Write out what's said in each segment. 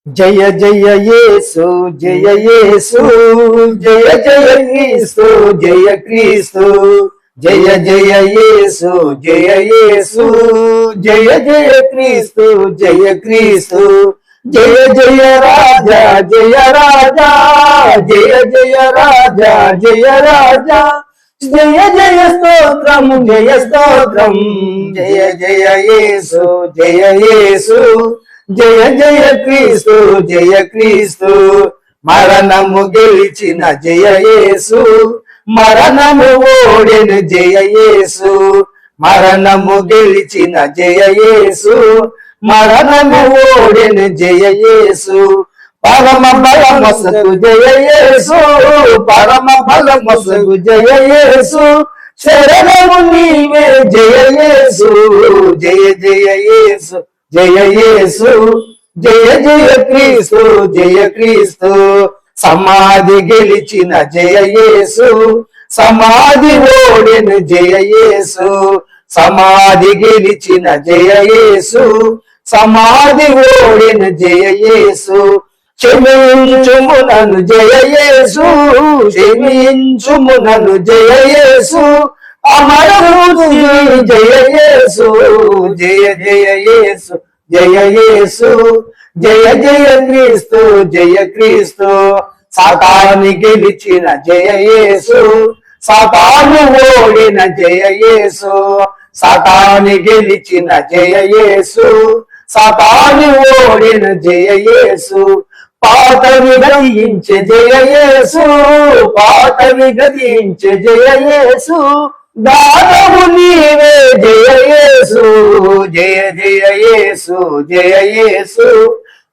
జయ జయ యేసు జయ యేసు జయ జయ క్రీస్తు జయ క్రీస్తు జయ జయ యేసు జయ యేసు జయ జయ క్రీస్తు జయ క్రీస్తు జయ జయ రాజా జయ రాజా జయ జయ రాజా జయ రాజా జయ జయ స్తోత్రం జయ స్తోత్రం జయ జయ యేసు జయ యేసు జయ జయ క్రీస్తు జయ క్రీస్తు మరణము గెలిచిన జయ యేసు మరణము ఓడిన జయ యేసు మరణము గెలిచిన జయ యేసు మరణము ఓడిన జయ యేసు పరమ బలమసగు జయ యేసు పరమ బలమసగు జయ యేసు శరణము నీవే జయ యేసు జయ జయ యేసు జయ యేసు జయ జయ క్రీస్తు జయ క్రీస్తు సమాధి గెలిచిన జయ యేసు సమాధి ఓడిన జయ యేసు సమాధి గెలిచిన జయ యేసు సమాధి ఓడిన జయ యేసు క్షమించుము నన్ను జయ యేసు క్షమించుము నన్ను జయ యేసు అమరము జయ యేసు జయ జయ యేసు జయ యేసు జయ జయ క్రీస్తు జయ క్రీస్తు సాతాను గెలిచిన జయ యేసు సాతాను ఓడిన జయ యేసు సాతాను గెలిచిన జయ యేసు సాతాను ఓడిన జయ యేసు పాతవి గతించే జయ యేసు పాతవి గతించే జయ యేసు దానము నీవే జయ యేసు జయ జయ యేసు జయ యేసు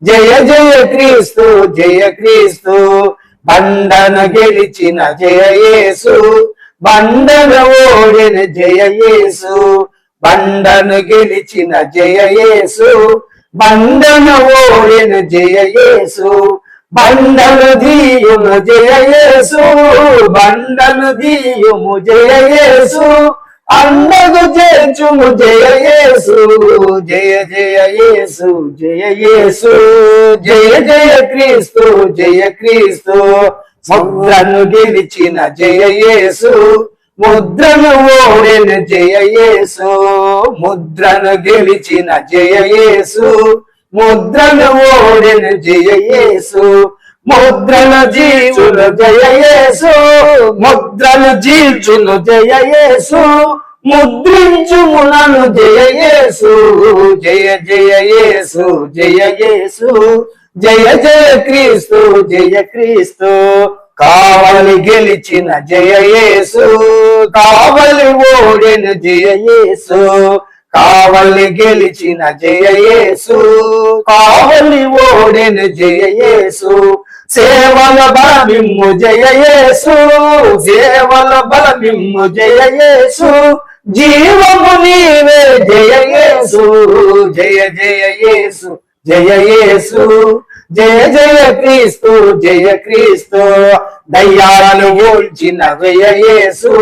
జయ జయ క్రీస్తు జయ క్రీస్తు బంధన గెలిచిన జయ యేసు బంధన ఓడిన జయ యేసు బంధన గెలిచిన జయ యేసు బంధన ఓడిన జయ యేసు బండలు దీయుము జయ యేసు బండలు దీయుము జయ యేసు అండగు చేర్చుము జయ యేసు జయ జయ యేసు జయ యేసు జయ జయ క్రీస్తు జయ క్రీస్తు ముద్రను గెలిచిన జయ యేసు ముద్రను ఓడిన జయ యేసు ముద్రను గెలిచిన జయ యేసు ముద్రను ఓడిన జయ యేసు ముద్రను జీవులు జయ యేసు ముద్రను జీల్చును జయ యేసు ముద్రించుము నన్ను జయ యేసు జయ జయ యేసు జయ యేసు జయ జయ క్రీస్తు జయ క్రీస్తు కావలి గెలిచిన జయ యేసు కావలి ఓడిన జయ యేసు కావలి గెలిచిన జయ యేసు కావలి ఓడిన జయ యేసు సేవల బలమిమ్ము జయ యేసు సేవల బలమిమ్ము జయ యేసు జీవము నీవే జయ యేసు జయ జయ యేసు జయ యేసు జయ జయ క్రీస్తు జయ క్రీస్తు దయ్యాలను ఓల్చిన జయ యేసు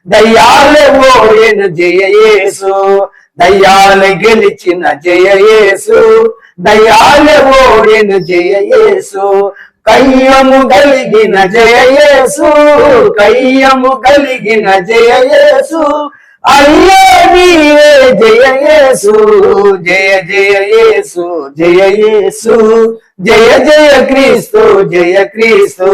దయ్యాలు ఓడిన జయ యేసు దయ్యాలు గెలిచిన జయ యేసు దయ్యాలు ఓడిన జయ యేసు కయ్యము కలిగిన జయ యేసు కయ్యము కలిగిన జయ యేసు అయ్యో నీవే జయ యేసు జయ జయ యేసు జయ యేసు జయ జయ క్రీస్తు జయ క్రీస్తు